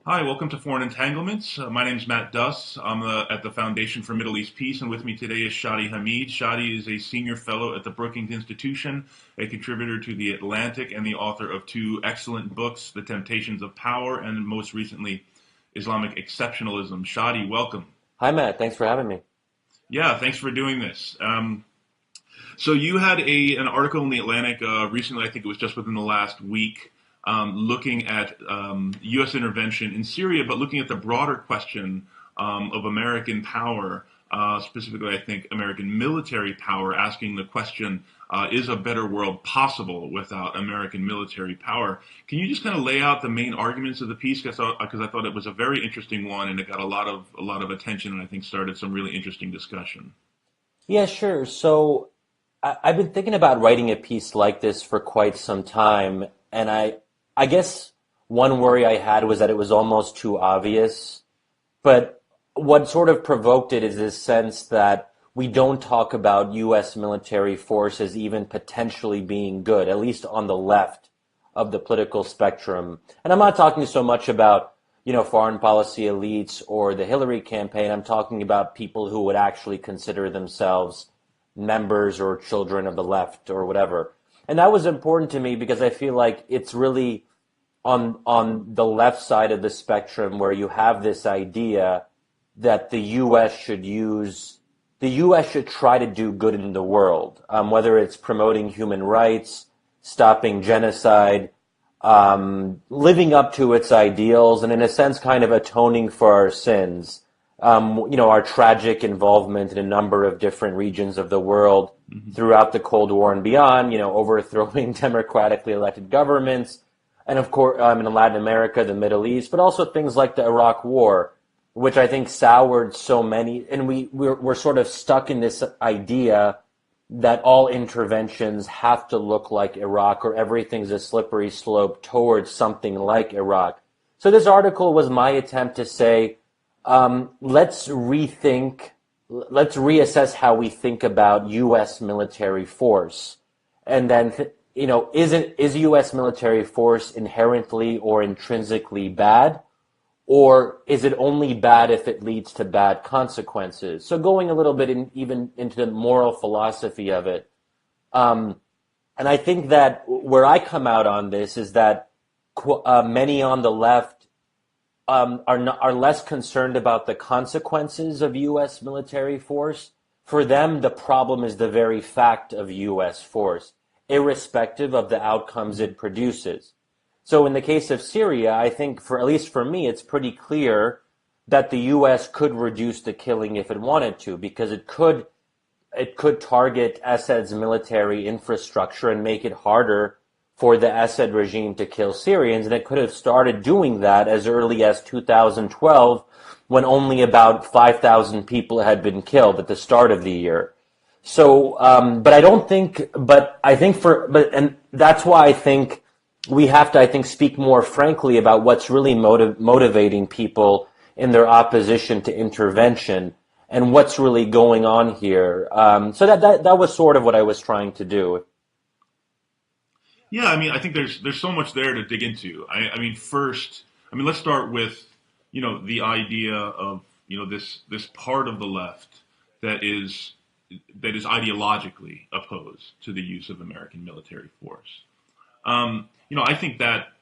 Hi, welcome to Foreign Entanglements. My name is Matt Duss. I'm at the Foundation for Middle East Peace, and with me today is Shadi Hamid. Shadi is a senior fellow at the Brookings Institution, a contributor to The Atlantic, and the author of two excellent books, The Temptations of Power, and most recently, Islamic Exceptionalism. Shadi, welcome. Hi, Matt. Thanks for having me. Yeah, thanks for doing this. So you had an article in The Atlantic recently, I think it was just within the last week, looking at U.S. intervention in Syria, but looking at the broader question of American power, specifically, I think, American military power, asking the question, is a better world possible without American military power? Can you just kind of lay out the main arguments of the piece? Because I thought it was a very interesting one, and it got a lot of attention, and I think started some really interesting discussion. Yeah, sure. I've been thinking about writing a piece like this for quite some time, and I guess one worry I had was that it was almost too obvious. But what sort of provoked it is this sense that we don't talk about U.S. military forces even potentially being good, at least on the left of the political spectrum. And I'm not talking so much about, foreign policy elites or the Hillary campaign. I'm talking about people who would actually consider themselves members or children of the left or whatever. And that was important to me because I feel like it's really on the left side of the spectrum where you have this idea that the U.S. should try to do good in the world, whether it's promoting human rights, stopping genocide, living up to its ideals, and in a sense, kind of atoning for our sins. Our tragic involvement in a number of different regions of the world throughout the Cold War and beyond, overthrowing democratically elected governments, and of course, in Latin America, the Middle East, but also things like the Iraq War, which I think soured so many, and we're sort of stuck in this idea that all interventions have to look like Iraq or everything's a slippery slope towards something like Iraq. So this article was my attempt to say, let's reassess how we think about U.S. military force. And then, is U.S. military force inherently or intrinsically bad? Or is it only bad if it leads to bad consequences? So going a little bit even into the moral philosophy of it. And I think that where I come out on this is that many on the left are less concerned about the consequences of U.S. military force. For them, the problem is the very fact of U.S. force, irrespective of the outcomes it produces. So in the case of Syria, I think at least for me, it's pretty clear that the U.S. could reduce the killing if it wanted to, because it could target Assad's military infrastructure and make it harder for the Assad regime to kill Syrians, and it could have started doing that as early as 2012, when only about 5,000 people had been killed at the start of the year. So, and that's why I think we have to, speak more frankly about what's really motivating people in their opposition to intervention and what's really going on here. So that was sort of what I was trying to do. Yeah, I mean, I think there's so much there to dig into. First, let's start with the idea of this part of the left that is ideologically opposed to the use of American military force. I think that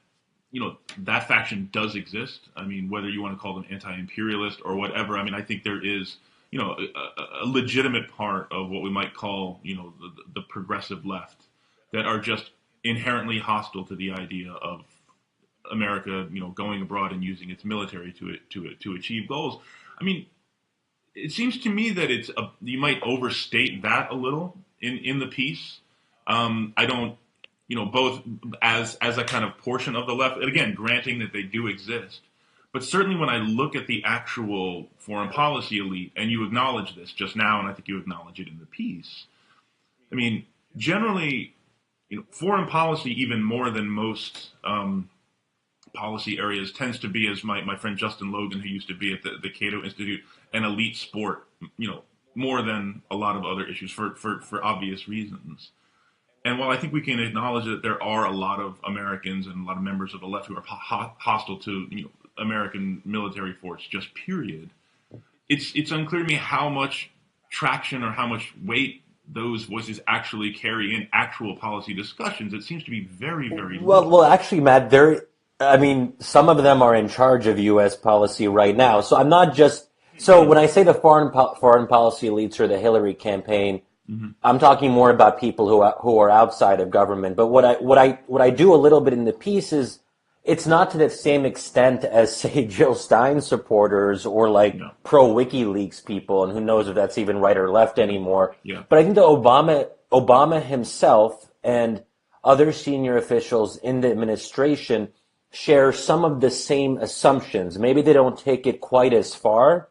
that faction does exist. I mean, whether you want to call them anti-imperialist or whatever. I mean, I think there is a legitimate part of what we might call the progressive left that are just inherently hostile to the idea of America, going abroad and using its military to achieve goals. I mean, it seems to me that you might overstate that a little in the piece. I don't, both as a kind of portion of the left, again, granting that they do exist, but certainly when I look at the actual foreign policy elite, and you acknowledge this just now, and I think you acknowledge it in the piece. I mean, generally, foreign policy, even more than most policy areas, tends to be, as my friend Justin Logan, who used to be at the Cato Institute, an elite sport, more than a lot of other issues for obvious reasons. And while I think we can acknowledge that there are a lot of Americans and a lot of members of the left who are hostile to American military force, just period. It's unclear to me how much traction or how much weight those voices actually carry in actual policy discussions. It seems to be very, very Well, little. actually, Matt, I mean, some of them are in charge of U.S. policy right now. So I'm not just, so Sure. when I say the foreign policy elites or the Hillary campaign, Hmm. I'm talking more about people who are outside of government. But what I do a little bit in the piece is it's not to the same extent as say Jill Stein supporters or like No. pro WikiLeaks people, and who knows if that's even right or left anymore. Yeah. But I think the Obama himself and other senior officials in the administration share some of the same assumptions. Maybe they don't take it quite as far,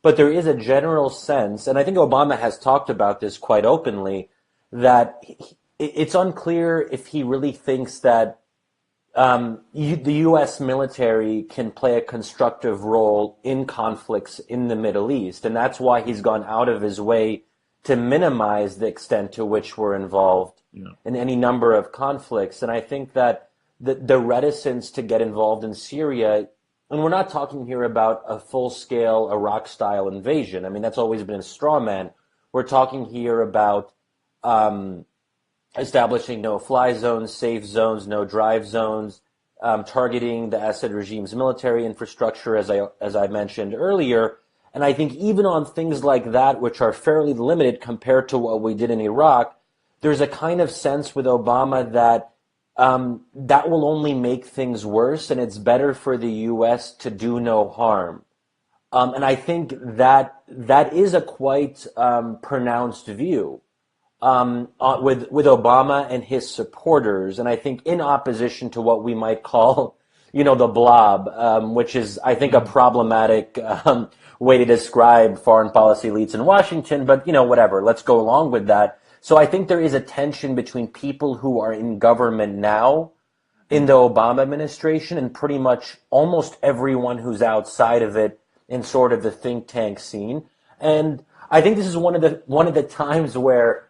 but there is a general sense, and I think Obama has talked about this quite openly, that it's unclear if he really thinks that the U.S. military can play a constructive role in conflicts in the Middle East. And that's why he's gone out of his way to minimize the extent to which we're involved Yeah. in any number of conflicts. And I think that the reticence to get involved in Syria, and we're not talking here about a full-scale Iraq-style invasion. I mean, that's always been a straw man. We're talking here about establishing no-fly zones, safe zones, no-drive zones, targeting the Assad regime's military infrastructure, as I mentioned earlier. And I think even on things like that, which are fairly limited compared to what we did in Iraq, there's a kind of sense with Obama that that will only make things worse, and it's better for the U.S. to do no harm. And I think that is a quite pronounced view with Obama and his supporters, and I think in opposition to what we might call, the blob, which is, I think, a problematic way to describe foreign policy elites in Washington. But whatever, let's go along with that. So I think there is a tension between people who are in government now, in the Obama administration, and pretty much almost everyone who's outside of it in sort of the think tank scene. And I think this is one of the times where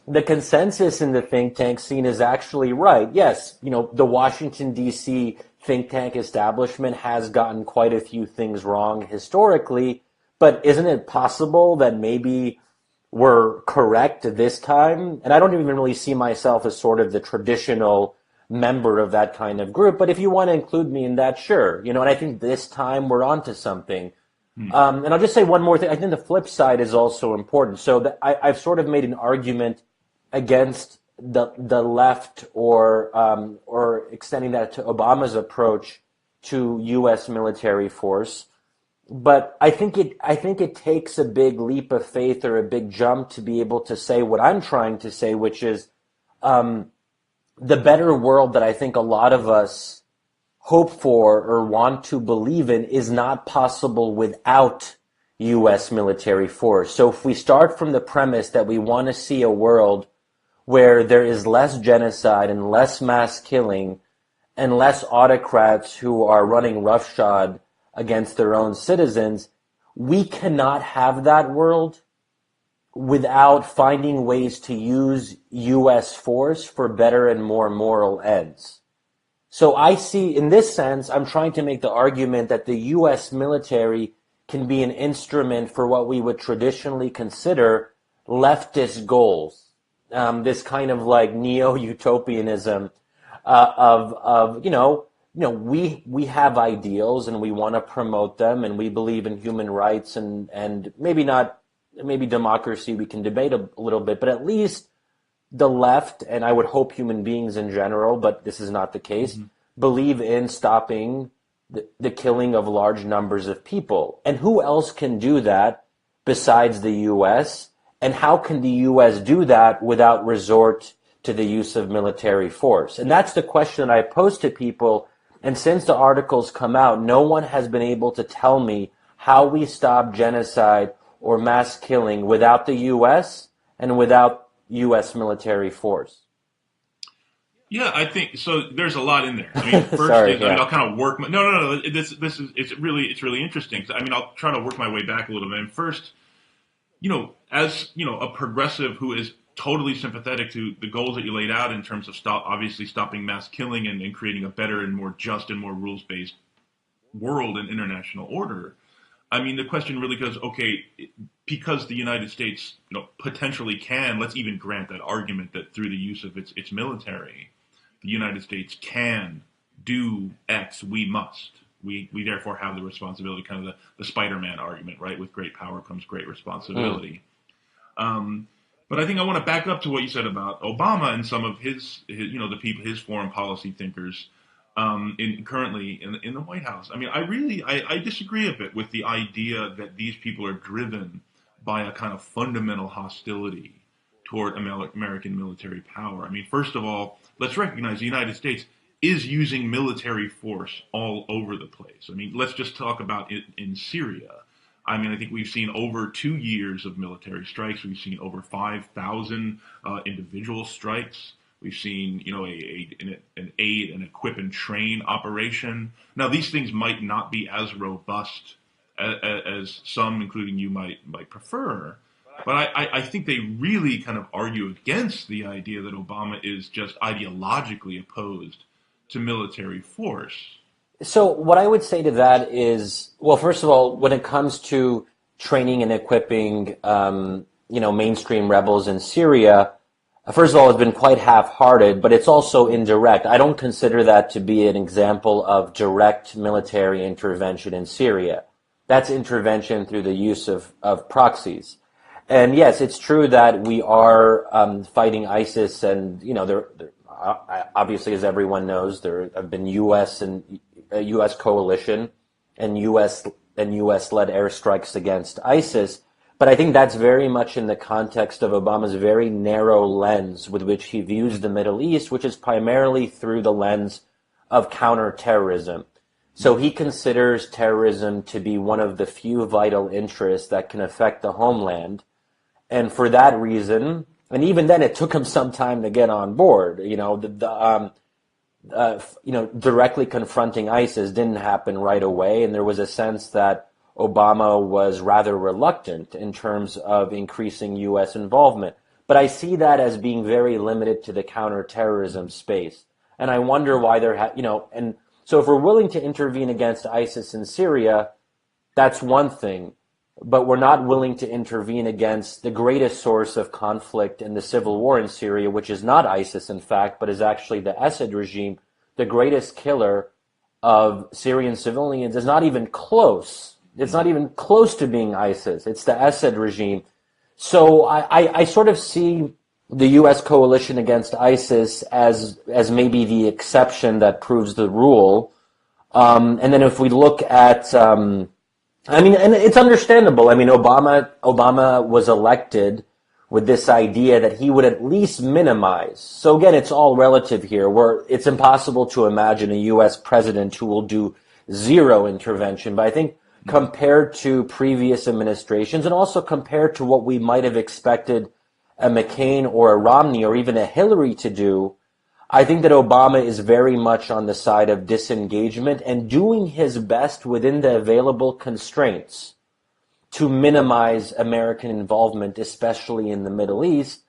the consensus in the think tank scene is actually right. Yes, the Washington, D.C. think tank establishment has gotten quite a few things wrong historically, but isn't it possible that maybe we're correct this time? And I don't even really see myself as sort of the traditional member of that kind of group, but if you want to include me in that, sure. And I think this time we're onto something. And I'll just say one more thing. I think the flip side is also important. So I've sort of made an argument against the left or extending that to Obama's approach to U.S. military force. But I think it takes a big leap of faith or a big jump to be able to say what I'm trying to say, which is the better world that I think a lot of us hope for or want to believe in is not possible without U.S. military force. So if we start from the premise that we want to see a world where there is less genocide and less mass killing and less autocrats who are running roughshod against their own citizens, we cannot have that world without finding ways to use U.S. force for better and more moral ends. So I see, in this sense, I'm trying to make the argument that the U.S. military can be an instrument for what we would traditionally consider leftist goals. This kind of like neo-utopianism we have ideals and we want to promote them and we believe in human rights and maybe democracy we can debate a little bit, but at least the left, and I would hope human beings in general, but this is not the case, believe in stopping the killing of large numbers of people. And who else can do that besides the U.S.? And how can the U.S. do that without resort to the use of military force? And that's the question that I pose to people. And since the articles come out, no one has been able to tell me how we stop genocide or mass killing without the U.S. and without U.S. military force. Yeah, I think so. There's a lot in there. I mean, first Sorry, is, yeah. I'll kind of work. No. This is it's really interesting. I mean, I'll try to work my way back a little bit. And first, as a progressive who is totally sympathetic to the goals that you laid out in terms of obviously stopping mass killing and creating a better and more just and more rules-based world and international order. I mean, the question really goes, okay, because the United States, potentially can, let's even grant that argument that through the use of its military, the United States can do X, we must. We therefore have the responsibility, kind of the Spider-Man argument, right? With great power comes great Mm. responsibility. Um, but I think I want to back up to what you said about Obama and some of his the people, his foreign policy thinkers, currently in the White House. I mean, I disagree a bit with the idea that these people are driven by a kind of fundamental hostility toward American military power. I mean, first of all, let's recognize the United States is using military force all over the place. I mean, let's just talk about it in Syria. I mean, I think we've seen over 2 years of military strikes. We've seen over 5,000 individual strikes. We've seen, an aid and equip and train operation. Now, these things might not be as robust as some, including you, might prefer. But I think they really kind of argue against the idea that Obama is just ideologically opposed to military force. So what I would say to that is, well, first of all, when it comes to training and equipping, mainstream rebels in Syria, first of all, it's been quite half-hearted, but it's also indirect. I don't consider that to be an example of direct military intervention in Syria. That's intervention through the use of proxies. And yes, it's true that we are fighting ISIS, and obviously, as everyone knows, there have been U.S. and U.S. coalition and U.S. led airstrikes against ISIS. But I think that's very much in the context of Obama's very narrow lens with which he views the Middle East, which is primarily through the lens of counterterrorism. So he considers terrorism to be one of the few vital interests that can affect the homeland. And for that reason, and even then it took him some time to get on board, directly confronting ISIS didn't happen right away, and there was a sense that Obama was rather reluctant in terms of increasing U.S. involvement. But I see that as being very limited to the counterterrorism space. And I wonder why and so if we're willing to intervene against ISIS in Syria, that's one thing. But we're not willing to intervene against the greatest source of conflict in the civil war in Syria, which is not ISIS, in fact, but is actually the Assad regime. The greatest killer of Syrian civilians is not even close. It's not even close to being ISIS. It's the Assad regime. So I sort of see the U.S. coalition against ISIS as maybe the exception that proves the rule. And then if we look at and it's understandable. I mean, Obama was elected with this idea that he would at least minimize. So again, it's all relative here, where it's impossible to imagine a U.S. president who will do zero intervention. But I think compared to previous administrations, and also compared to what we might have expected a McCain or a Romney or even a Hillary to do, I think that Obama is very much on the side of disengagement and doing his best within the available constraints to minimize American involvement, especially in the Middle East.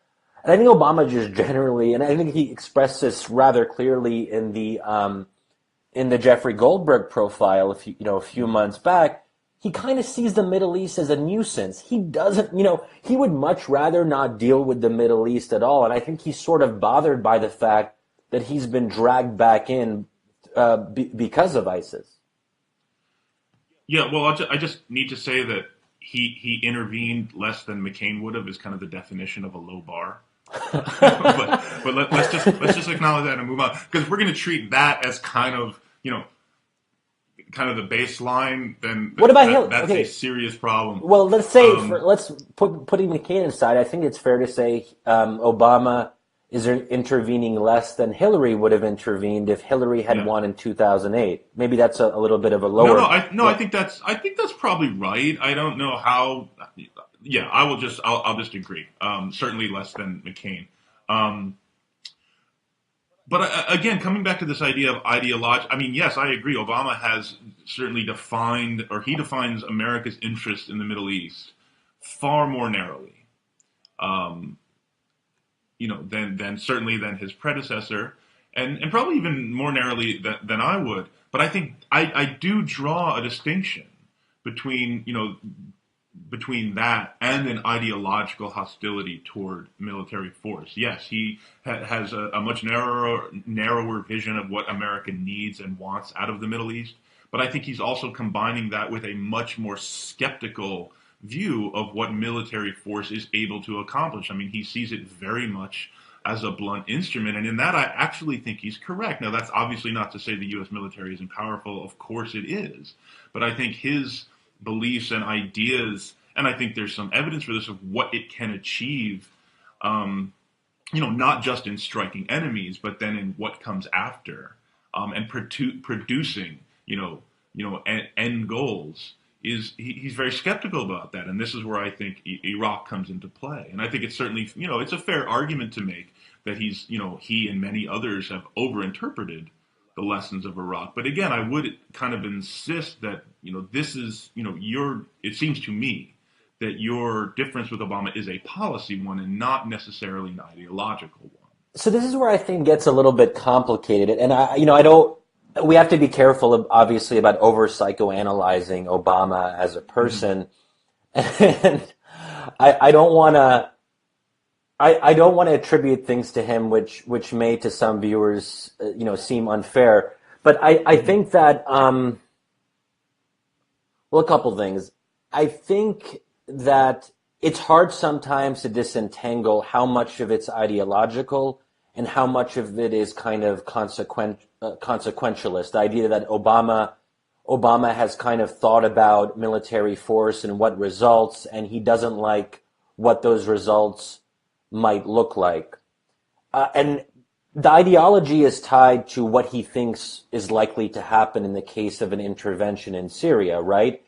And I think Obama just generally, and I think he expressed this rather clearly in the Jeffrey Goldberg profile a few months back. He kind of sees the Middle East as a nuisance. He doesn't, he would much rather not deal with the Middle East at all. And I think he's sort of bothered by the fact that he's been dragged back in because of ISIS. Yeah, well, I just need to say that he intervened less than McCain would have is kind of the definition of a low bar. Let's just acknowledge that and move on, because if we're going to treat that as kind of kind of the baseline, then what about that's a serious problem. Well, let's say putting McCain aside, I think it's fair to say Obama is intervening less than Hillary would have intervened if Hillary had won in 2008. Maybe that's a little bit of a lower. I think that's probably right. I don't know how. Yeah, I'll just agree. Certainly less than McCain. But again, coming back to this idea of ideology, I mean, yes, I agree. Obama has certainly defined, or he defines America's interest in the Middle East far more narrowly. Than certainly than his predecessor, and probably even more narrowly than I would. But I think I do draw a distinction between, between that and an ideological hostility toward military force. Yes, he has a much narrower vision of what America needs and wants out of the Middle East. But I think he's also combining that with a much more skeptical view of what military force is able to accomplish. I mean, he sees it very much as a blunt instrument, and in that, I actually think he's correct. Now, that's obviously not to say the U.S. military isn't powerful. Of course, it is. But I think his beliefs and ideas, and I think there's some evidence for this of what it can achieve. Um, not just in striking enemies, but then in what comes after, and producing, end goals. He's very skeptical about that, and this is where I think Iraq comes into play. And I think it's certainly, it's a fair argument to make that he and many others have overinterpreted the lessons of Iraq. But again, I would kind of insist that, this is, it seems to me that your difference with Obama is a policy one and not necessarily an ideological one. So this is where I think gets a little bit complicated, and I don't. We have to be careful, obviously, about over psychoanalyzing Obama as a person, and I don't want to. I don't want to attribute things to him which may to some viewers seem unfair. But I think that well, a couple things. I think that it's hard sometimes to disentangle how much of it's ideological and how much of it is kind of consequentialist. The idea that Obama has kind of thought about military force and what results, and he doesn't like what those results might look like. And the ideology is tied to what he thinks is likely to happen in the case of an intervention in Syria, right?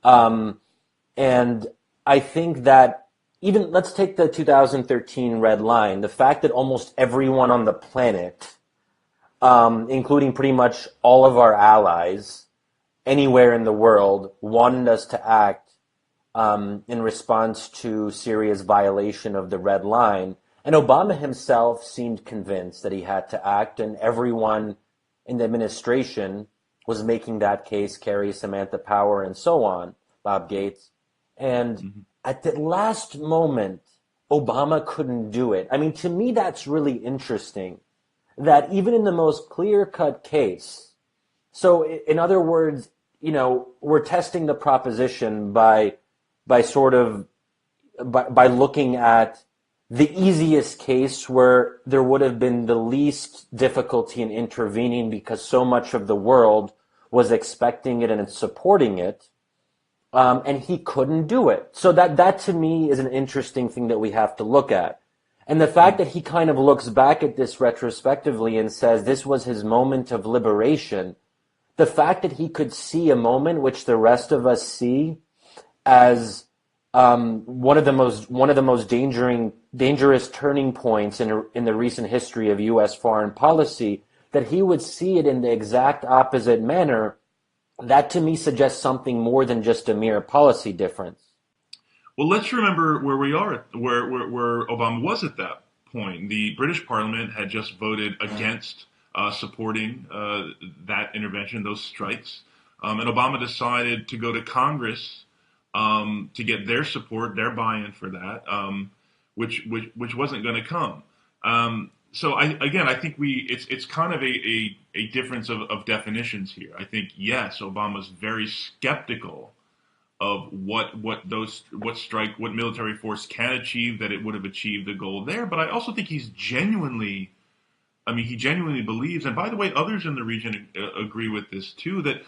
And I think that even, let's take the 2013 Red Line, the fact that almost everyone on the planet, including pretty much all of our allies, anywhere in the world, wanted us to act in response to Syria's violation of the Red Line. And Obama himself seemed convinced that he had to act, and everyone in the administration was making that case, Kerry, Samantha Power, and so on, Bob Gates. And at the last moment, Obama couldn't do it. I mean, to me, that's really interesting, that even in the most clear-cut case, so in other words, we're testing the proposition by looking at the easiest case where there would have been the least difficulty in intervening because so much of the world was expecting it and supporting it. And he couldn't do it. So that to me is an interesting thing that we have to look at. And the fact that he kind of looks back at this retrospectively and says this was his moment of liberation, the fact that he could see a moment which the rest of us see as one of the most dangerous turning points in the recent history of U.S. foreign policy, that he would see it in the exact opposite manner, that to me suggests something more than just a mere policy difference. Well, let's remember where we are, where Obama was at that point. The British Parliament had just voted against supporting that intervention, those strikes, and Obama decided to go to Congress to get their support, their buy-in for that, which wasn't going to come. So I think it's kind of a difference of definitions here. I think, yes, Obama's very skeptical of what military force can achieve, that it would have achieved the goal there. But I also think he genuinely believes, and by the way, others in the region agree with this too, that,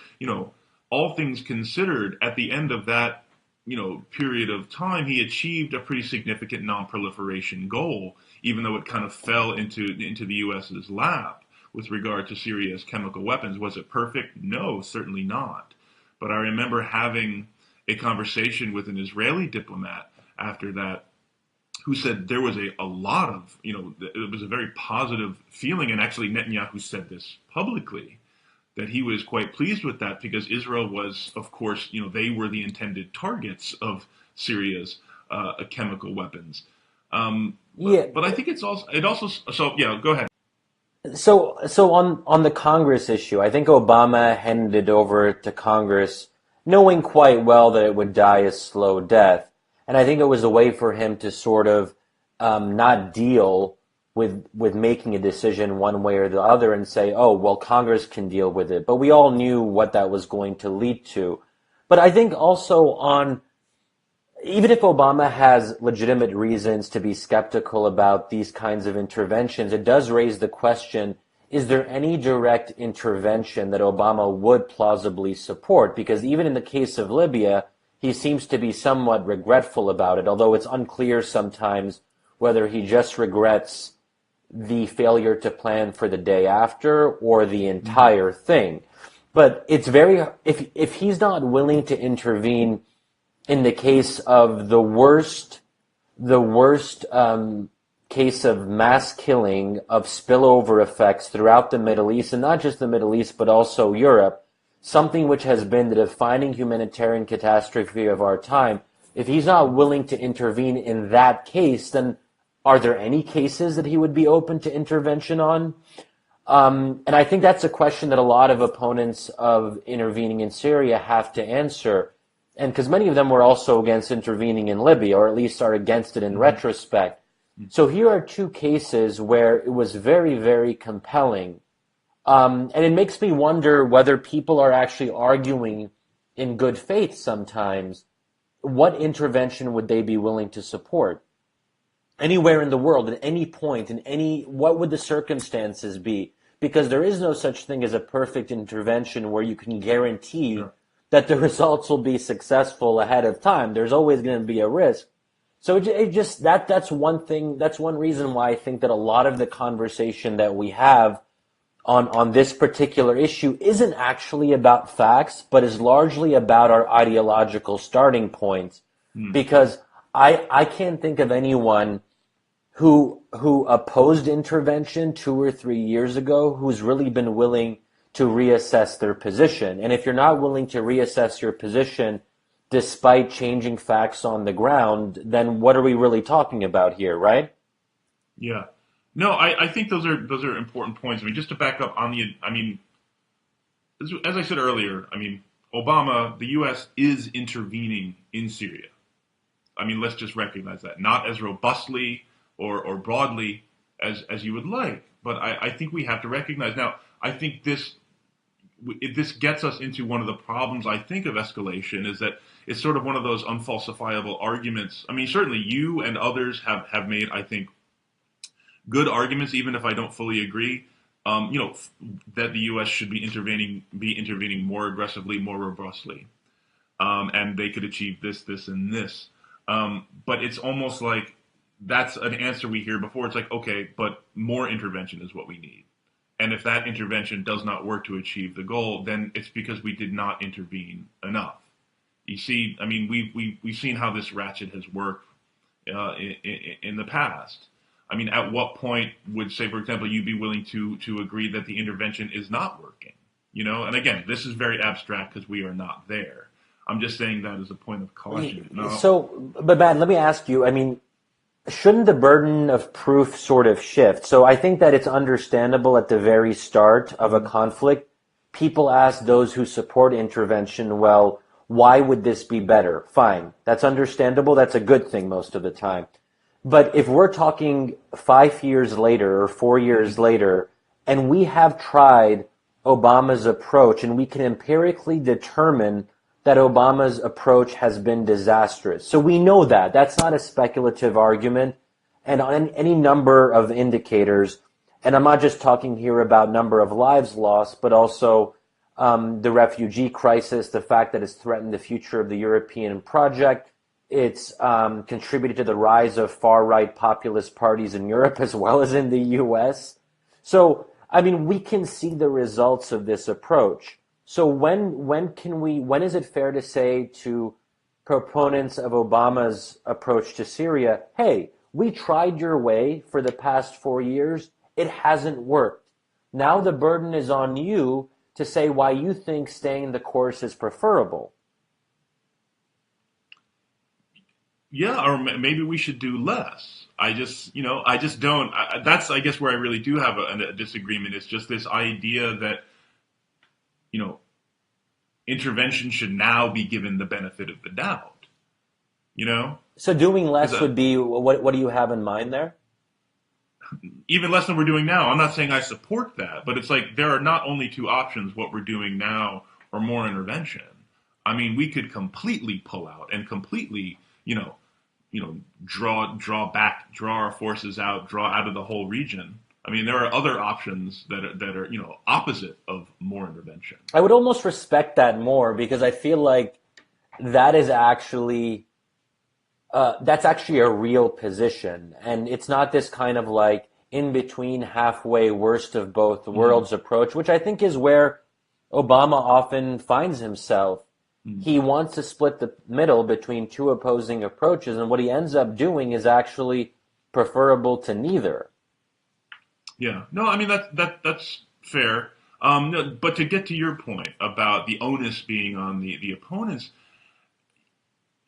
all things considered, at the end of that, period of time, he achieved a pretty significant non-proliferation goal, even though it kind of fell into the U.S.'s lap with regard to Syria's chemical weapons. Was it perfect? No, certainly not. But I remember having a conversation with an Israeli diplomat after that, who said there was a lot of, it was a very positive feeling, and actually Netanyahu said this publicly, that he was quite pleased with that because Israel was, of course, they were the intended targets of Syria's chemical weapons. But I think it also, so yeah, go ahead. So on the Congress issue, I think Obama handed it over to Congress, knowing quite well that it would die a slow death, and I think it was a way for him to sort of not deal with making a decision one way or the other and say, oh, well, Congress can deal with it. But we all knew what that was going to lead to. But I think also on even if Obama has legitimate reasons to be skeptical about these kinds of interventions, it does raise the question, is there any direct intervention that Obama would plausibly support? Because even in the case of Libya, he seems to be somewhat regretful about it, although it's unclear sometimes whether he just regrets the failure to plan for the day after or the entire thing. But it's very, if he's not willing to intervene in the case of the worst case of mass killing, of spillover effects throughout the Middle East, and not just the Middle East, but also Europe, something which has been the defining humanitarian catastrophe of our time, if he's not willing to intervene in that case, then are there any cases that he would be open to intervention on? And I think that's a question that a lot of opponents of intervening in Syria have to answer. And because many of them were also against intervening in Libya, or at least are against it in retrospect. So here are two cases where it was very, very compelling. And it makes me wonder whether people are actually arguing in good faith sometimes. What intervention would they be willing to support? Anywhere in the world, at any point, what would the circumstances be? Because there is no such thing as a perfect intervention where you can guarantee Sure. that the results will be successful ahead of time. There's always going to be a risk. So it just that's one thing. That's one reason why I think that a lot of the conversation that we have on this particular issue isn't actually about facts, but is largely about our ideological starting points. Because I can't think of anyone who opposed intervention 2 or 3 years ago who's really been willing to reassess their position. And if you're not willing to reassess your position despite changing facts on the ground, then what are we really talking about here, right? Yeah. No, I think those are important points. I mean, just to back up on the, I mean, as I said earlier, I mean, Obama, the U.S. is intervening in Syria. I mean, let's just recognize that. Not as robustly or broadly as you would like, but I think we have to recognize. Now, I think this gets us into one of the problems, I think, of escalation, is that it's sort of one of those unfalsifiable arguments. I mean, certainly you and others have made, I think, good arguments, even if I don't fully agree. That the U.S. should be intervening more aggressively, more robustly, and they could achieve this, this, and this. But it's almost like that's an answer we hear before. It's like, okay, but more intervention is what we need. And if that intervention does not work to achieve the goal, then it's because we did not intervene enough. You see, I mean, we've seen how this ratchet has worked in the past. I mean, at what point would, say, for example, you be willing to agree that the intervention is not working? You know, and again, this is very abstract because we are not there. I'm just saying that as a point of caution. No. So, but Matt, let me ask you, I mean, shouldn't the burden of proof sort of shift? So I think that it's understandable at the very start of a conflict. People ask those who support intervention, well, why would this be better? Fine. That's understandable. That's a good thing most of the time. But if we're talking 5 years later or 4 years later, and we have tried Obama's approach and we can empirically determine that Obama's approach has been disastrous. So we know that. That's not a speculative argument. And on any number of indicators, and I'm not just talking here about number of lives lost, but also the refugee crisis, the fact that it's threatened the future of the European project. It's contributed to the rise of far-right populist parties in Europe as well as in the U.S. So, I mean, we can see the results of this approach. So when is it fair to say to proponents of Obama's approach to Syria, hey, we tried your way for the past 4 years, it hasn't worked. Now the burden is on you to say why you think staying the course is preferable. yeah, or maybe we should do less. I just don't. That's, I guess, where I really do have a disagreement. It's just this idea that, you know, intervention should now be given the benefit of the doubt. You know, So doing because less would be what do you have in mind there? even less than we're doing now. I'm not saying I support that, but it's like there are not only two options: what we're doing now or more intervention. I mean, we could completely pull out and completely, draw back, draw our forces out, draw out of the whole region. I mean, there are other options that are opposite of more intervention. I would almost respect that more because I feel like that is actually that's actually a real position, and it's not this kind of like in between, halfway, worst of both worlds approach, which I think is where Obama often finds himself. He wants to split the middle between two opposing approaches, and what he ends up doing is actually preferable to neither. Yeah, no, I mean that's fair. No, but to get to your point about the onus being on the opponents,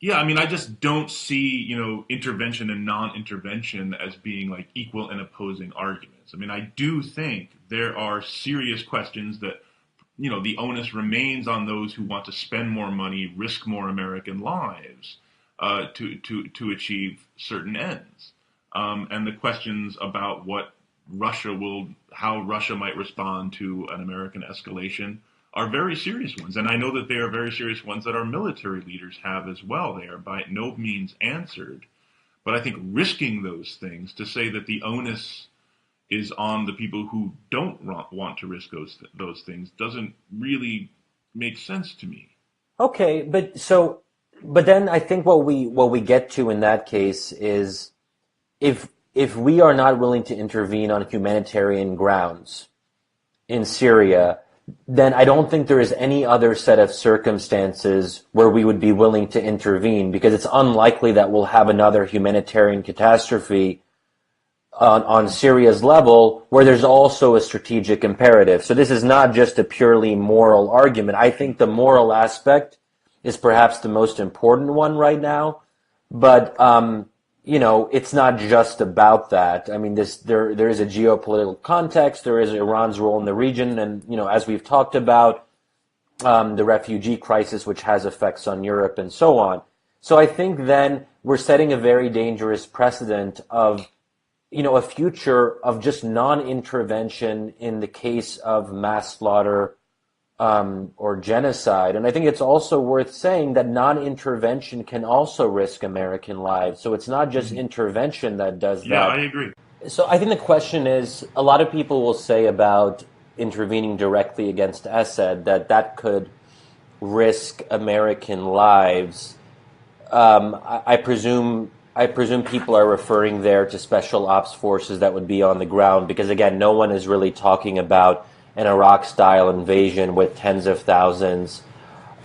yeah, I mean, I just don't see, intervention and non-intervention as being like equal and opposing arguments. I mean, I do think there are serious questions that, the onus remains on those who want to spend more money, risk more American lives, to achieve certain ends. And the questions about how Russia might respond to an American escalation are very serious ones. And I know that they are very serious ones that our military leaders have as well. They are by no means answered. But I think risking those things to say that the onus is on the people who don't want to risk those things doesn't really make sense to me. Okay, but then I think what we get to in that case is if we are not willing to intervene on humanitarian grounds in Syria, then I don't think there is any other set of circumstances where we would be willing to intervene, because it's unlikely that we'll have another humanitarian catastrophe on Syria's level where there's also a strategic imperative. So this is not just a purely moral argument. I think the moral aspect is perhaps the most important one right now, but it's not just about that. I mean, there is a geopolitical context. There is Iran's role in the region, and as we've talked about, the refugee crisis, which has effects on Europe and so on. So I think then we're setting a very dangerous precedent of a future of just non-intervention in the case of mass slaughter or genocide. And I think it's also worth saying that non-intervention can also risk American lives. So it's not just intervention that does that. Yeah, I agree. So I think the question is, a lot of people will say about intervening directly against Assad that could risk American lives. I presume people are referring there to special ops forces that would be on the ground, because again, no one is really talking about an Iraq-style invasion with tens of thousands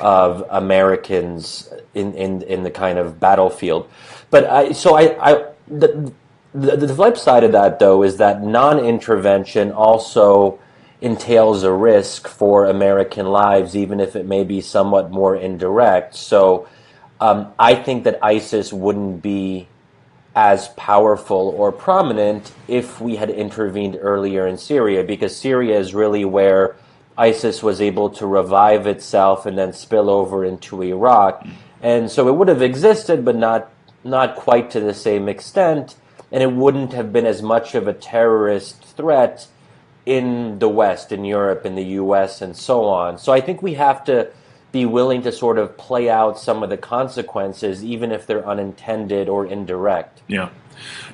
of Americans in the kind of battlefield. But the flip side of that, though, is that non-intervention also entails a risk for American lives, even if it may be somewhat more indirect. So I think that ISIS wouldn't be as powerful or prominent if we had intervened earlier in Syria, because Syria is really where ISIS was able to revive itself and then spill over into Iraq. And so it would have existed, but not quite to the same extent, and it wouldn't have been as much of a terrorist threat in the West, in Europe, in the US, and so on. So I think we have to be willing to sort of play out some of the consequences, even if they're unintended or indirect. Yeah.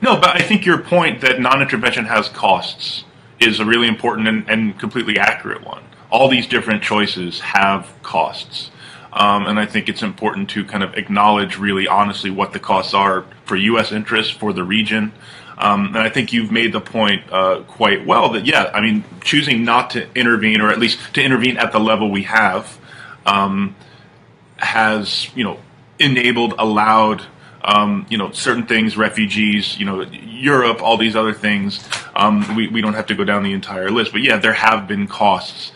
No, but I think your point that non-intervention has costs is a really important and completely accurate one. All these different choices have costs. And I think it's important to kind of acknowledge really honestly what the costs are for U.S. interests, for the region. And I think you've made the point quite well that, yeah, I mean, choosing not to intervene, or at least to intervene at the level we have, has, allowed, certain things, refugees, Europe, all these other things. We don't have to go down the entire list, but yeah, there have been costs.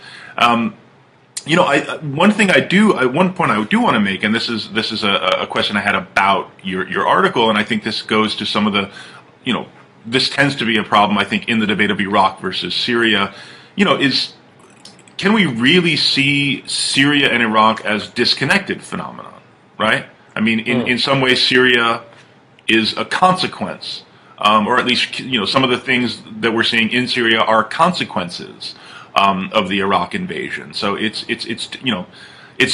one thing one point I do want to make, and this is a question I had about your article, and I think this goes to some of the, you know, this tends to be a problem I think in the debate of Iraq versus Syria, is can we really see Syria and Iraq as disconnected phenomenon, right? I mean, in some ways, Syria is a consequence, or at least some of the things that we're seeing in Syria are consequences of the Iraq invasion. So it's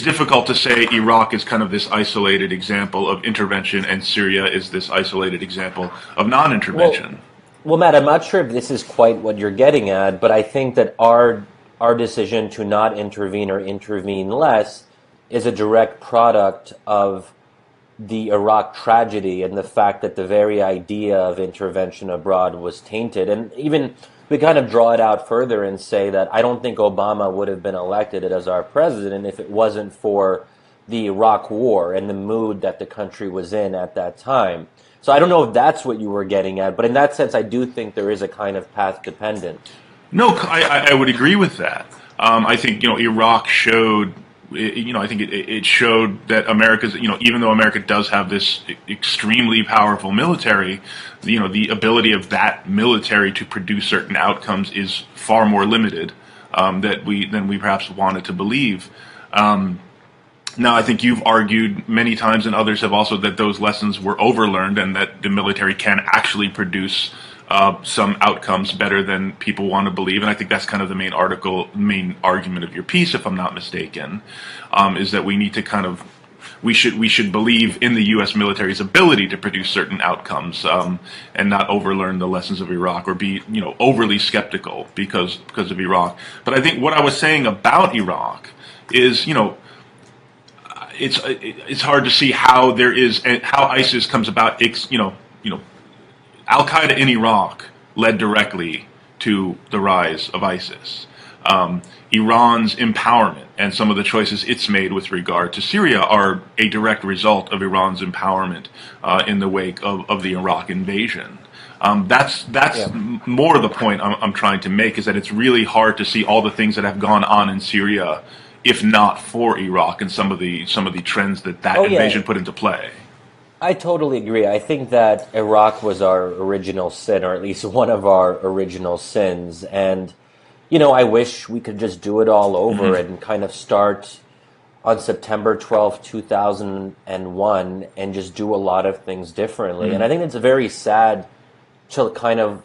difficult to say Iraq is kind of this isolated example of intervention and Syria is this isolated example of non-intervention. Well, Matt, I'm not sure if this is quite what you're getting at, but I think that our decision to not intervene or intervene less is a direct product of the Iraq tragedy and the fact that the very idea of intervention abroad was tainted. And even we kind of draw it out further and say that I don't think Obama would have been elected as our president if it wasn't for the Iraq war and the mood that the country was in at that time. So I don't know if that's what you were getting at, but in that sense, I do think there is a kind of path dependent. No, I would agree with that. I think Iraq showed. I think it showed that America's, even though America does have this extremely powerful military, the ability of that military to produce certain outcomes is far more limited than we perhaps wanted to believe. Now, I think you've argued many times, and others have also, that those lessons were overlearned, and that the military can actually produce some outcomes better than people want to believe. And I think that's kind of the main argument of your piece, if I'm not mistaken, is that we need to we should believe in the U.S. military's ability to produce certain outcomes, and not overlearn the lessons of Iraq or be overly skeptical because of Iraq. But I think what I was saying about Iraq is it's hard to see how how ISIS comes about. Al Qaeda in Iraq led directly to the rise of ISIS. Iran's empowerment and some of the choices it's made with regard to Syria are a direct result of Iran's empowerment in the wake of the Iraq invasion. That's more the point I'm trying to make, is that it's really hard to see all the things that have gone on in Syria if not for Iraq and some of the trends that invasion put into play. I totally agree. I think that Iraq was our original sin, or at least one of our original sins. And, I wish we could just do it all over and kind of start on September 12th, 2001 and just do a lot of things differently. And I think it's very sad to kind of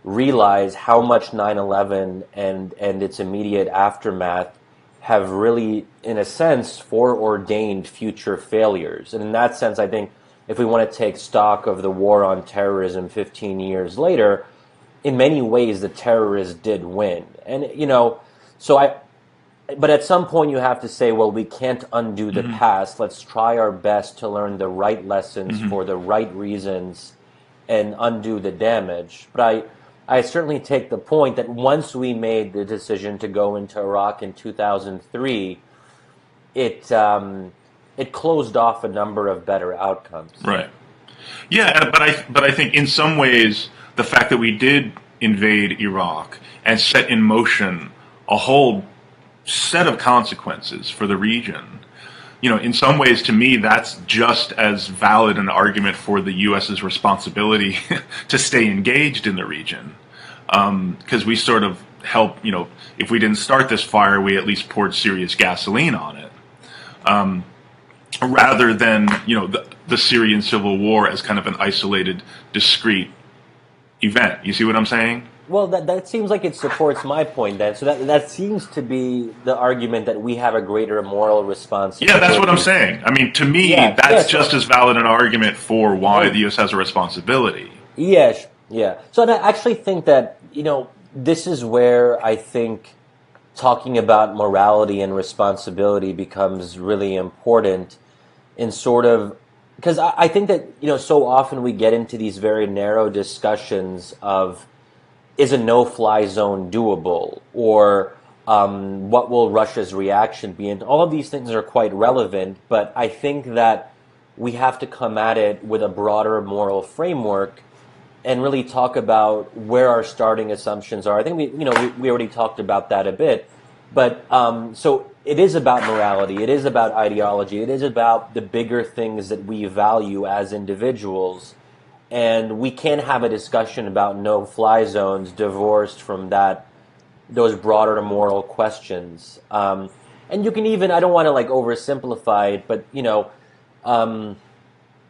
realize how much 9/11 and its immediate aftermath have really, in a sense, foreordained future failures. And in that sense, I think if we want to take stock of the war on terrorism 15 years later, in many ways the terrorists did win. And, but at some point you have to say, well, we can't undo the past. Let's try our best to learn the right lessons for the right reasons and undo the damage. But I certainly take the point that once we made the decision to go into Iraq in 2003, it closed off a number of better outcomes. Right. Yeah, but I think in some ways the fact that we did invade Iraq and set in motion a whole set of consequences for the region, in some ways, to me, that's just as valid an argument for the U.S.'s responsibility to stay engaged in the region, because we sort of help. If we didn't start this fire, we at least poured serious gasoline on it. Rather than the Syrian civil war as kind of an isolated, discrete event. You see what I'm saying? Well, that seems like it supports my point then. So that seems to be the argument that we have a greater moral responsibility. Yeah, that's what I'm saying. I mean, to me, that's just as valid an argument for why the U.S. has a responsibility. Yes, yeah. So I actually think that, this is where I think talking about morality and responsibility becomes really important in sort of, because I think that, so often we get into these very narrow discussions of, is a no-fly zone doable, or what will Russia's reaction be? And all of these things are quite relevant, but I think that we have to come at it with a broader moral framework and really talk about where our starting assumptions are. I think we already talked about that a bit, but so it is about morality, it is about ideology, it is about the bigger things that we value as individuals. And we can't have a discussion about no-fly zones divorced from those broader moral questions. And you can even, I don't want to like oversimplify it, but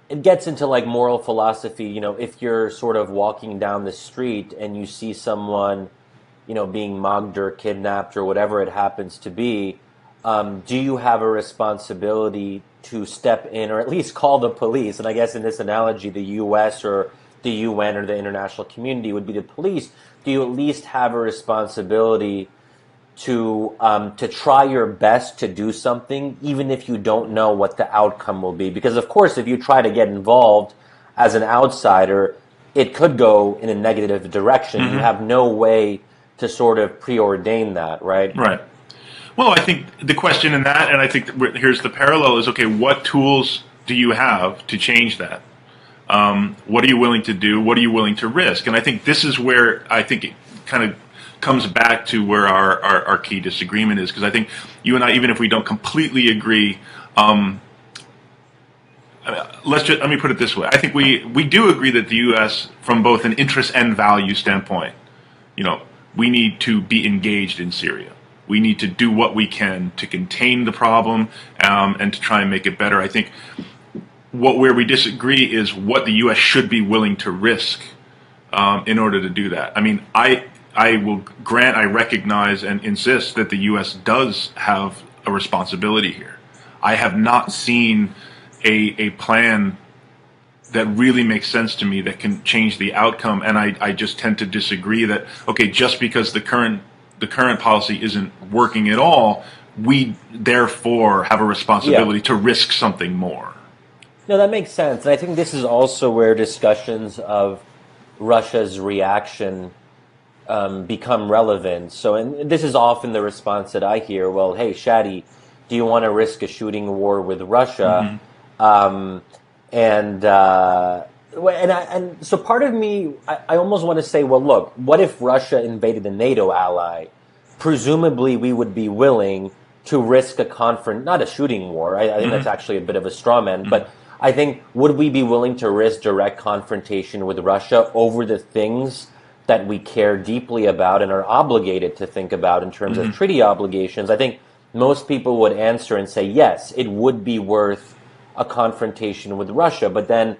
it gets into like moral philosophy. If you're sort of walking down the street and you see someone, being mugged or kidnapped or whatever it happens to be, do you have a responsibility to step in or at least call the police? And I guess in this analogy, the U.S. or the UN or the international community would be the police. Do you at least have a responsibility to try your best to do something, even if you don't know what the outcome will be? Because of course, if you try to get involved as an outsider, it could go in a negative direction. Mm-hmm. You have no way to sort of preordain that, right? Right. Well, I think the question in that, and I think here's the parallel, is, okay, what tools do you have to change that? What are you willing to do? What are you willing to risk? And I think this is where I think it kind of comes back to where our key disagreement is, because I think you and I, even if we don't completely agree, let me put it this way. I think we do agree that the U.S., from both an interest and value standpoint, we need to be engaged in Syria. We need to do what we can to contain the problem and to try and make it better. I think where we disagree is what the U.S. should be willing to risk in order to do that. I mean, I will grant, I recognize and insist that the U.S. does have a responsibility here. I have not seen a plan that really makes sense to me that can change the outcome, and I just tend to disagree that, okay, just because the current policy isn't working at all, we therefore have a responsibility to risk something more. No, that makes sense. And I think this is also where discussions of Russia's reaction become relevant. So, and this is often the response that I hear, well, hey, Shadi, do you want to risk a shooting war with Russia? Mm-hmm. And so part of me, I almost want to say, well, look, what if Russia invaded a NATO ally? Presumably, we would be willing to risk not a shooting war. I think that's actually a bit of a straw man. But I think, would we be willing to risk direct confrontation with Russia over the things that we care deeply about and are obligated to think about in terms of treaty obligations? I think most people would answer and say, yes, it would be worth a confrontation with Russia. But then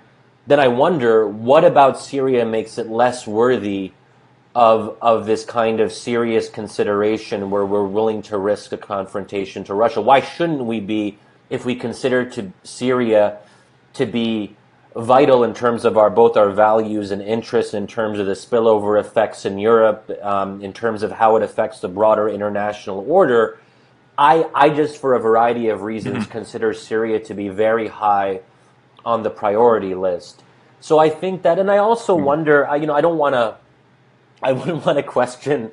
I wonder, what about Syria makes it less worthy of this kind of serious consideration where we're willing to risk a confrontation to Russia? Why shouldn't we be, if we consider Syria to be vital in terms of both our values and interests, in terms of the spillover effects in Europe, in terms of how it affects the broader international order? I just, for a variety of reasons, consider Syria to be very high on the priority list. So I think that, and I also wonder, I wouldn't want to question,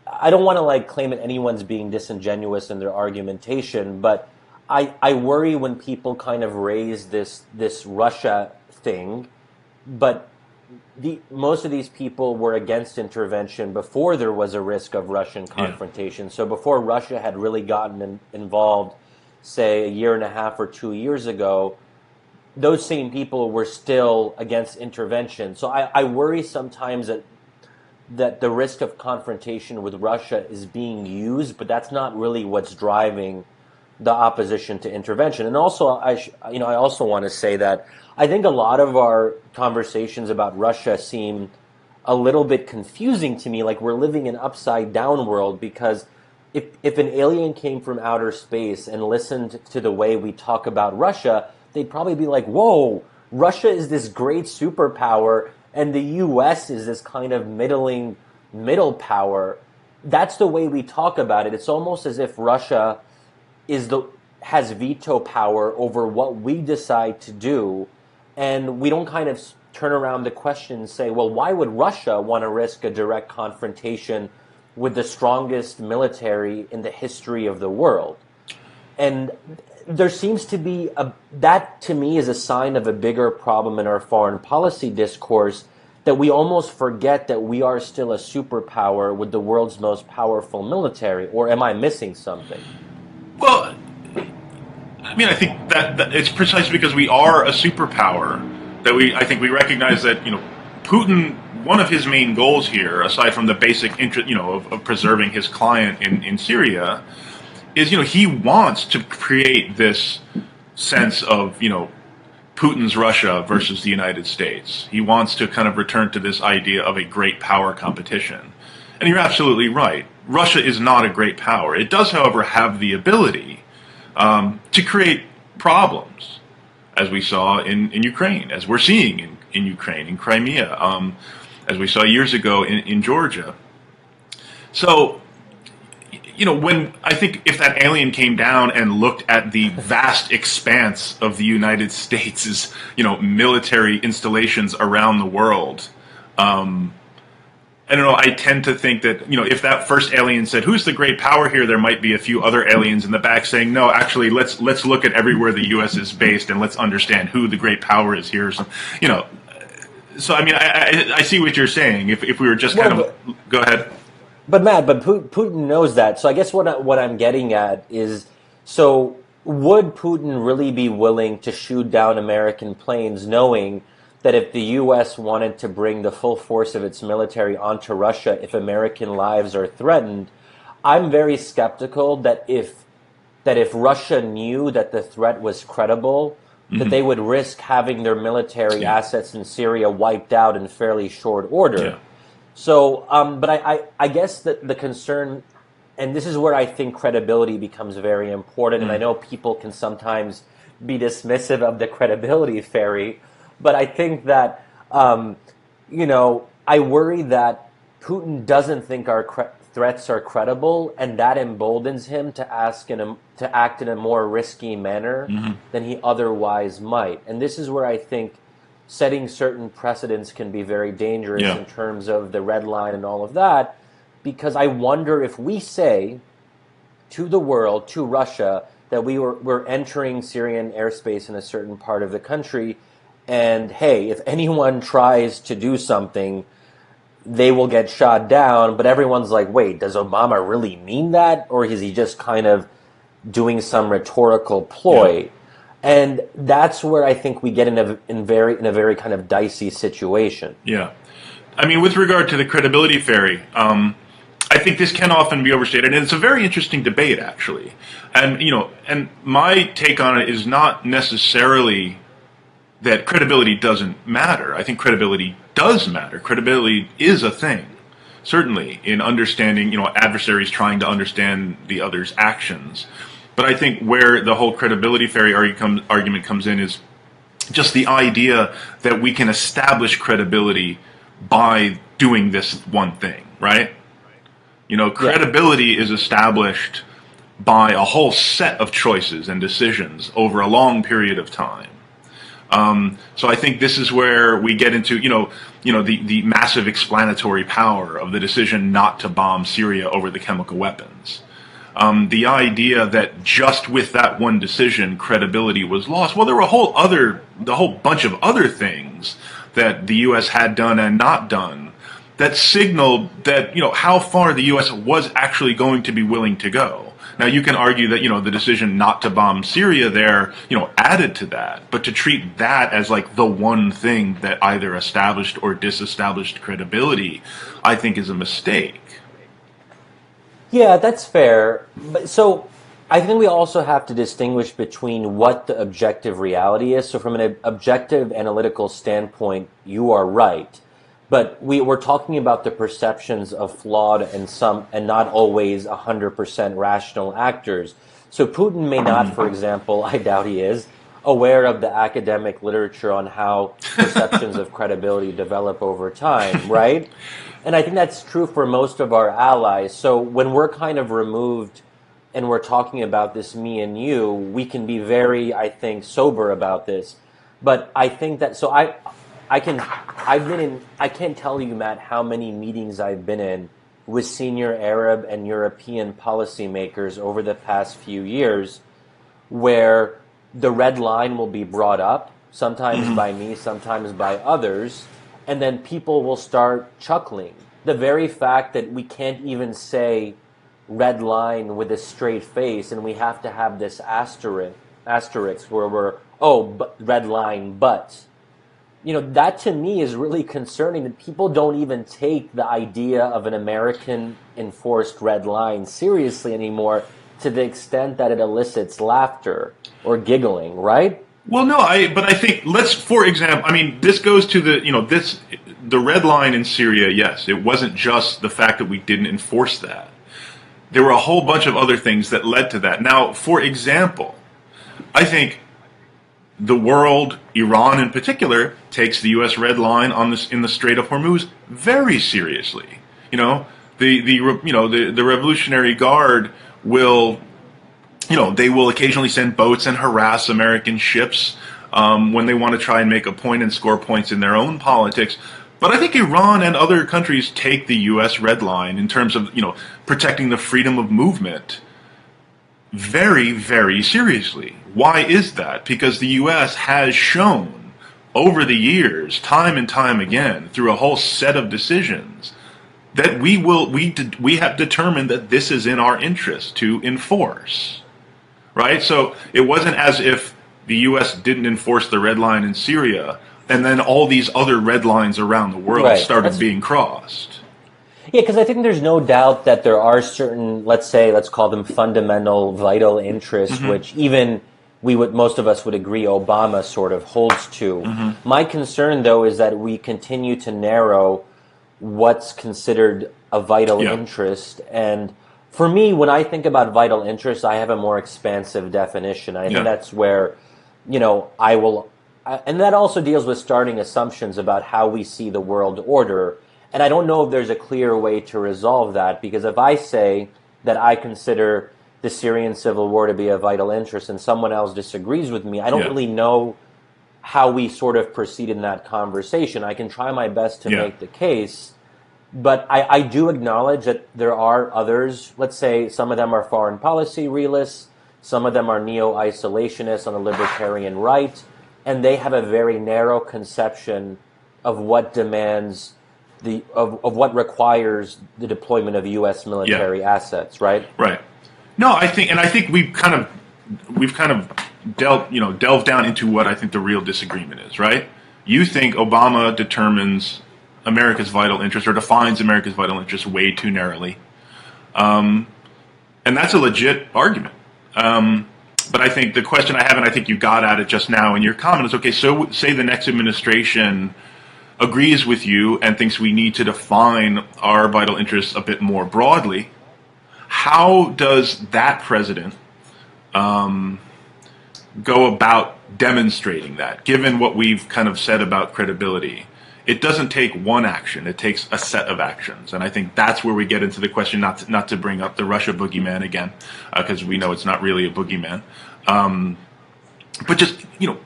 I don't want to like claim that anyone's being disingenuous in their argumentation, but I worry when people kind of raise this Russia thing, but most of these people were against intervention before there was a risk of Russian confrontation. So before Russia had really gotten involved, say, a year and a half or 2 years ago, those same people were still against intervention. So I worry sometimes that the risk of confrontation with Russia is being used, but that's not really what's driving the opposition to intervention. And also, I also want to say that I think a lot of our conversations about Russia seem a little bit confusing to me, like we're living in an upside-down world, because if an alien came from outer space and listened to the way we talk about Russia, they'd probably be like, whoa, Russia is this great superpower, and the U.S. is this kind of middle power. That's the way we talk about it. It's almost as if Russia has veto power over what we decide to do, and we don't kind of turn around the question and say, well, why would Russia want to risk a direct confrontation with the strongest military in the history of the world? And there seems to be that, to me, is a sign of a bigger problem in our foreign policy discourse, that we almost forget that we are still a superpower with the world's most powerful military. Or am I missing something? I mean, I think that it's precisely because we are a superpower that I think we recognize that, Putin, one of his main goals here, aside from the basic interest, of preserving his client in Syria, is, he wants to create this sense of, Putin's Russia versus the United States. He wants to kind of return to this idea of a great power competition. And you're absolutely right. Russia is not a great power. It does, however, have the ability to create problems, as we saw in Ukraine, as we're seeing in Ukraine, in Crimea, as we saw years ago in Georgia. So, when I think if that alien came down and looked at the vast expanse of the United States' military installations around the world, I don't know. I tend to think that, if that first alien said, "Who's the great power here?" there might be a few other aliens in the back saying, "No, actually, let's look at everywhere the U.S. is based and let's understand who the great power is here." So, So I mean, I see what you're saying. If we were just go ahead. But Matt, Putin knows that. So I guess what I'm getting at is, so would Putin really be willing to shoot down American planes, knowing that if the U.S. wanted to bring the full force of its military onto Russia, if American lives are threatened? I'm very skeptical that if Russia knew that the threat was credible, that they would risk having their military assets in Syria wiped out in fairly short order. Yeah. So, but I guess that the concern, and this is where I think credibility becomes very important, and I know people can sometimes be dismissive of the credibility fairy, but I think that, I worry that Putin doesn't think our threats are credible, and that emboldens him to act in a more risky manner than he otherwise might. And this is where I think setting certain precedents can be very dangerous in terms of the red line and all of that, because I wonder if we say to the world, to Russia, that we're entering Syrian airspace in a certain part of the country, and hey, if anyone tries to do something, they will get shot down. But everyone's like, wait, does Obama really mean that? Or is he just kind of doing some rhetorical ploy? Yeah. And that's where I think we get in a very kind of dicey situation. Yeah. I mean, with regard to the credibility fairy, I think this can often be overstated, and it's a very interesting debate, actually. And, and my take on it is not necessarily that credibility doesn't matter. I think credibility does matter. Credibility is a thing, certainly, in understanding, adversaries trying to understand the other's actions. But I think where the whole credibility fairy argument comes in is just the idea that we can establish credibility by doing this one thing, right? Credibility is established by a whole set of choices and decisions over a long period of time. So I think this is where we get into, the massive explanatory power of the decision not to bomb Syria over the chemical weapons. The idea that just with that one decision, credibility was lost. Well, there were the whole bunch of other things that the U.S. had done and not done that signaled that, how far the U.S. was actually going to be willing to go. Now, you can argue that, the decision not to bomb Syria there, added to that. But to treat that as like the one thing that either established or disestablished credibility, I think is a mistake. Yeah, that's fair. But so I think we also have to distinguish between what the objective reality is. So from an objective analytical standpoint, you are right. But we're talking about the perceptions of flawed and not always 100% rational actors. So Putin may not, for example, I doubt he is, aware of the academic literature on how perceptions of credibility develop over time, right? And I think that's true for most of our allies. So when we're kind of removed and we're talking about this, me and you, we can be very, I think, sober about this. But I think that, so I can't tell you, Matt, how many meetings I've been in with senior Arab and European policymakers over the past few years where the red line will be brought up, sometimes by me, sometimes by others, and then people will start chuckling. The very fact that we can't even say red line with a straight face and we have to have this asterisk asterisks where we're, oh, but, red line, but. That to me is really concerning that people don't even take the idea of an American enforced red line seriously anymore to the extent that it elicits laughter or giggling, right? Well, no, but I think for example, I mean, this goes to the red line in Syria. Yes, it wasn't just the fact that we didn't enforce that. There were a whole bunch of other things that led to that. Now, for example, I think the world, Iran in particular, takes the U.S. red line in the Strait of Hormuz very seriously. The Revolutionary Guard will, they will occasionally send boats and harass American ships when they want to try and make a point and score points in their own politics. But I think Iran and other countries take the U.S. red line in terms of, protecting the freedom of movement very, very seriously. Why is that? Because the U.S. has shown over the years, time and time again, through a whole set of decisions, that we have determined that this is in our interest to enforce. Right? So it wasn't as if the U.S. didn't enforce the red line in Syria, and then all these other red lines around the world started being crossed. Yeah, because I think there's no doubt that there are certain, let's call them fundamental, vital interests, which even most of us would agree Obama sort of holds to. My concern, though, is that we continue to narrow what's considered a vital interest. And for me, when I think about vital interest, I have a more expansive definition. I think that's where, and that also deals with starting assumptions about how we see the world order. And I don't know if there's a clear way to resolve that, because if I say that I consider the Syrian civil war to be a vital interest and someone else disagrees with me, I don't really know how we sort of proceed in that conversation. I can try my best to make the case, but I do acknowledge that there are others. Let's say some of them are foreign policy realists, some of them are neo-isolationists on the libertarian right, and they have a very narrow conception of what demands of what requires the deployment of U.S. military assets, right? Right. No, I think we've kind of delved down into what I think the real disagreement is, right? You think Obama determines America's vital interest or defines America's vital interest way too narrowly, and that's a legit argument. But I think the question I have, and I think you got at it just now in your comment, is okay. So say the next administration agrees with you and thinks we need to define our vital interests a bit more broadly. How does that president go about demonstrating that, given what we've kind of said about credibility? It doesn't take one action, it takes a set of actions. And I think that's where we get into the question, not to bring up the Russia boogeyman again, because we know it's not really a boogeyman. But just,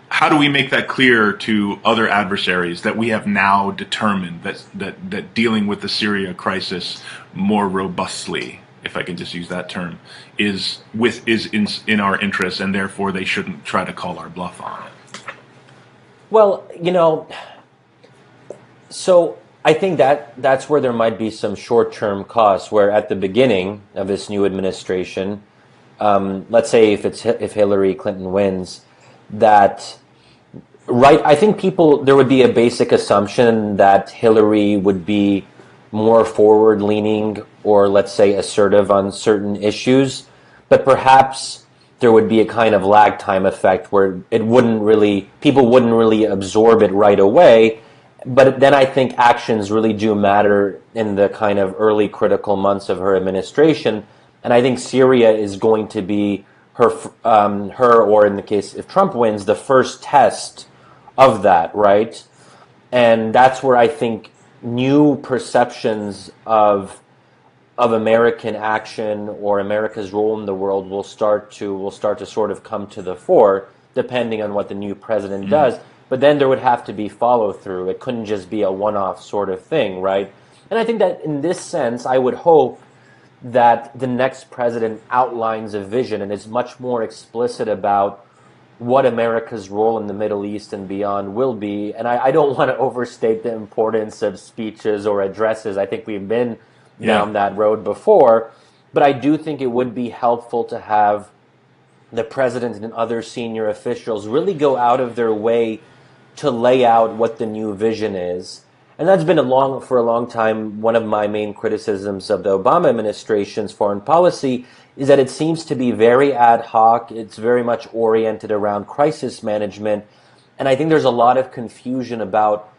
how do we make that clear to other adversaries that we have now determined that dealing with the Syria crisis more robustly, if I can just use that term, is in our interest, and therefore they shouldn't try to call our bluff on it? Well, so I think that's where there might be some short-term costs, where at the beginning of this new administration, let's say if Hillary Clinton wins, I think there would be a basic assumption that Hillary would be more forward-leaning or, let's say, assertive on certain issues, but perhaps there would be a kind of lag time effect where people wouldn't really absorb it right away. But then I think actions really do matter in the kind of early critical months of her administration, and I think Syria is going to be her, or in the case if Trump wins, the first test of that, right? And that's where I think new perceptions of American action or America's role in the world will start to sort of come to the fore, depending on what the new president does. But then there would have to be follow through. It couldn't just be a one-off sort of thing, right? And I think that in this sense, I would hope that the next president outlines a vision and is much more explicit about what America's role in the Middle East and beyond will be. And I don't want to overstate the importance of speeches or addresses. I think we've been down that road before. But I do think it would be helpful to have, the president and other senior officials really go out of their way to lay out what the new vision is. And that's been for a long time, one of my main criticisms of the Obama administration's foreign policy is that it seems to be very ad hoc. It's very much oriented around crisis management. And I think there's a lot of confusion about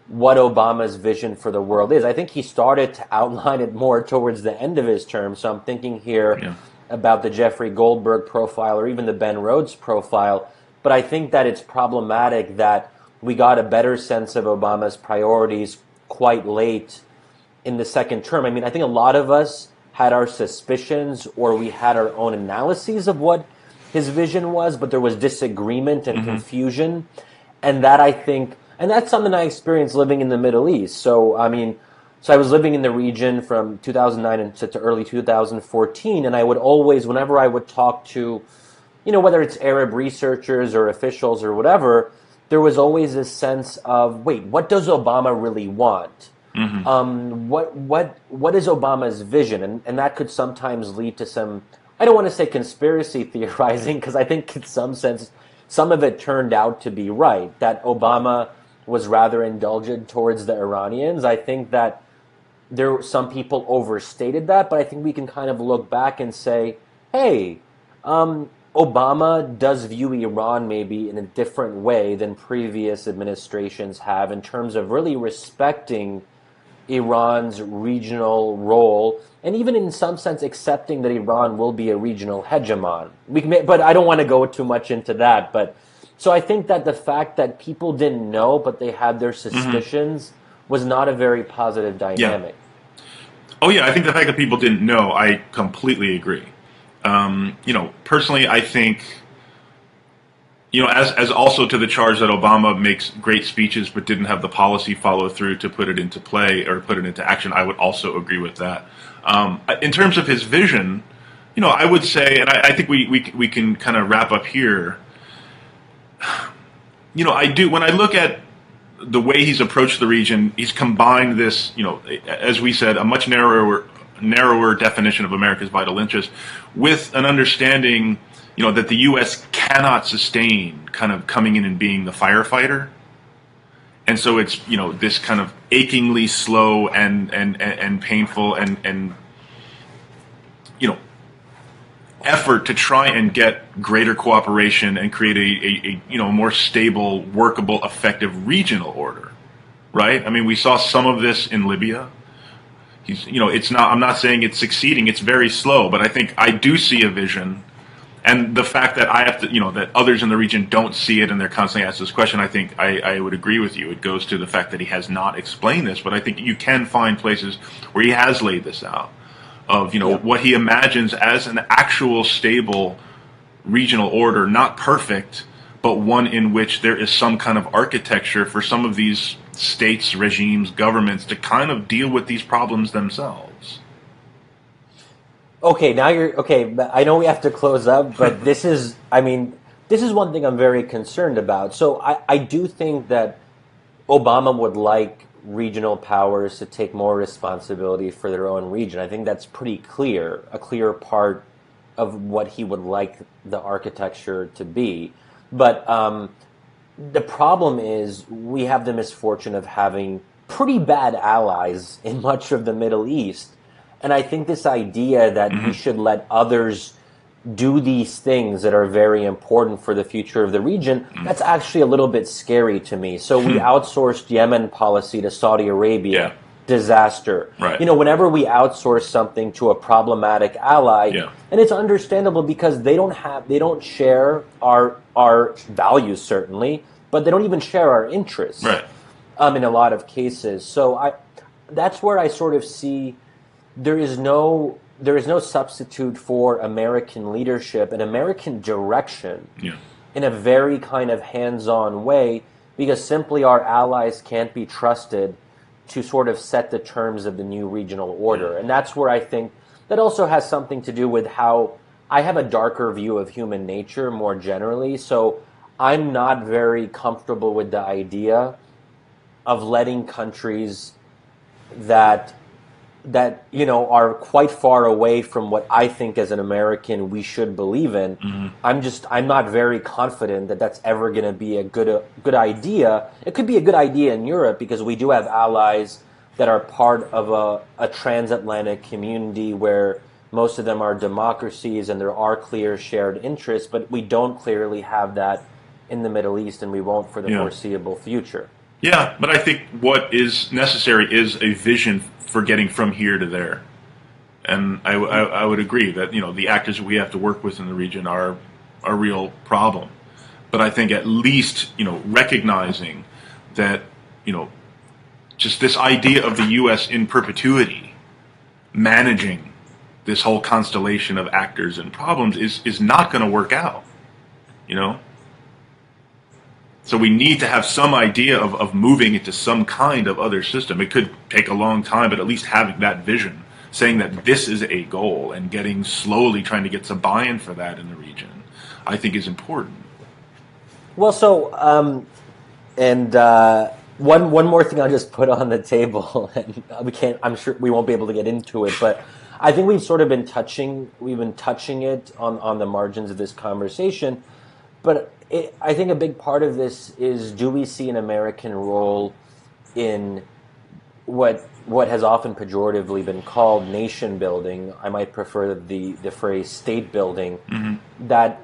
what Obama's vision for the world is. I think he started to outline it more towards the end of his term. So I'm thinking here about the Jeffrey Goldberg profile or even the Ben Rhodes profile. But I think that it's problematic that we got a better sense of Obama's priorities quite late in the second term. I mean, I think a lot of us had our suspicions or we had our own analyses of what his vision was, but there was disagreement and confusion. And that I think, and that's something I experienced living in the Middle East. So, I mean, so I was living in the region from 2009 to early 2014, and I would always, whenever I would talk to, whether it's Arab researchers or officials or whatever, there was always this sense of, wait, what does Obama really want? What is Obama's vision? And that could sometimes lead to some, I don't want to say conspiracy theorizing, because I think in some sense, some of it turned out to be right, that Obama was rather indulgent towards the Iranians. I think that some people overstated that, but I think we can kind of look back and say, hey, Obama does view Iran maybe in a different way than previous administrations have in terms of really respecting Iran's regional role and even in some sense accepting that Iran will be a regional hegemon. But I don't want to go too much into that. But so I think that the fact that people didn't know but they had their suspicions was not a very positive dynamic. Yeah. Oh yeah, I think the fact that people didn't know, I completely agree. Personally, I think, as also to the charge that Obama makes great speeches but didn't have the policy follow through to put it into play or put it into action, I would also agree with that. In terms of his vision, I would say, and I think we can kind of wrap up here. I do, when I look at the way he's approached the region, he's combined this, as we said, a much narrower definition of America's vital interest with an understanding, that the U.S. cannot sustain kind of coming in and being the firefighter. And so it's, this kind of achingly slow and painful and effort to try and get greater cooperation and create a more stable, workable, effective regional order, right? I mean, we saw some of this in Libya. It's not, I'm not saying it's succeeding, it's very slow, but I think I do see a vision. And the fact that I have to, that others in the region don't see it and they're constantly asked this question, I think I would agree with you. It goes to the fact that he has not explained this, but I think you can find places where he has laid this out of, what he imagines as an actual stable regional order, not perfect, but one in which there is some kind of architecture for some of these states, regimes, governments to kind of deal with these problems themselves. Okay, now okay. I know we have to close up, but this is one thing I'm very concerned about. So I do think that Obama would like regional powers to take more responsibility for their own region. I think that's pretty clear, a clear part of what he would like the architecture to be. But the problem is we have the misfortune of having pretty bad allies in much of the Middle East. And I think this idea that we should let others do these things that are very important for the future of the region, that's actually a little bit scary to me. So we outsourced Yemen policy to Saudi Arabia. Disaster. Right. Whenever we outsource something to a problematic ally, and it's understandable because they don't share our values certainly, but they don't even share our interests. Right. In a lot of cases. So that's where I sort of see there is no substitute for American leadership and American direction in a very kind of hands-on way, because simply our allies can't be trusted to sort of set the terms of the new regional order. And that's where I think that also has something to do with how I have a darker view of human nature more generally. So I'm not very comfortable with the idea of letting countries that that are quite far away from what I think as an American we should believe in. I'm not very confident that that's ever going to be a good idea. It could be a good idea in Europe because we do have allies that are part of a transatlantic community where most of them are democracies and there are clear shared interests, but we don't clearly have that in the Middle East, and we won't for the foreseeable future. Yeah, but I think what is necessary is a vision for getting from here to there. And I would agree that the actors we have to work with in the region are a real problem. But I think at least recognizing that just this idea of the U.S. in perpetuity managing this whole constellation of actors and problems is not going to work out. So we need to have some idea of moving into some kind of other system. It could take a long time, but at least having that vision, saying that this is a goal and slowly trying to get some buy-in for that in the region, I think is important. Well, so, one more thing I'll just put on the table, and I'm sure we won't be able to get into it, but I think we've been touching it on the margins of this conversation, but I think a big part of this is, do we see an American role in what has often pejoratively been called nation building? I might prefer the phrase state building. That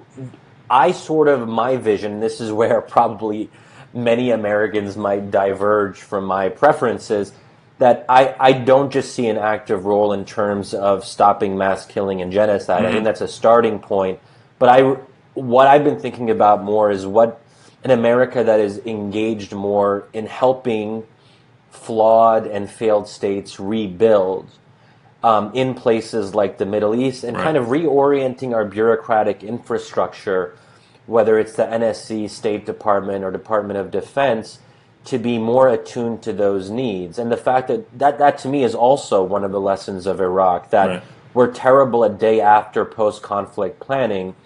my vision, this is where probably many Americans might diverge from my preferences, that I don't just see an active role in terms of stopping mass killing and genocide. I think that's a starting point. But what I've been thinking about more is what an America that is engaged more in helping flawed and failed states rebuild in places like the Middle East, and kind of reorienting our bureaucratic infrastructure, whether it's the NSC, State Department, or Department of Defense, to be more attuned to those needs. And the fact that to me is also one of the lessons of Iraq, that we're terrible at day after post-conflict planning.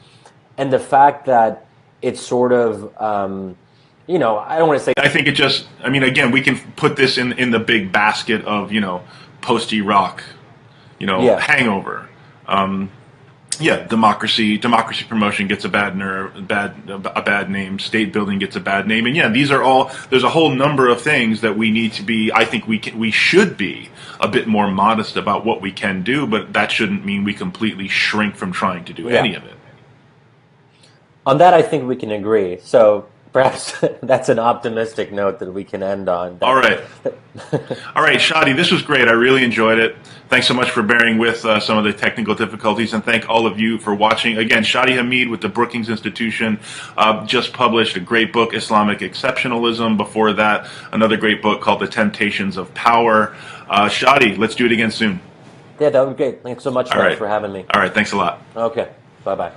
And the fact that it's I don't want to say... I think again, we can put this in the big basket of, post-Iraq, hangover. Democracy promotion gets a bad name. State building gets a bad name. And there's a whole number of things that we need to be, I think we should be a bit more modest about what we can do, but that shouldn't mean we completely shrink from trying to do any of it. On that, I think we can agree. So perhaps that's an optimistic note that we can end on. All right. All right, Shadi, this was great. I really enjoyed it. Thanks so much for bearing with some of the technical difficulties, and thank all of you for watching. Again, Shadi Hamid with the Brookings Institution just published a great book, Islamic Exceptionalism. Before that, another great book called The Temptations of Power. Shadi, let's do it again soon. Yeah, that would be great. Thanks so much for having me. All right, thanks a lot. Okay, bye-bye.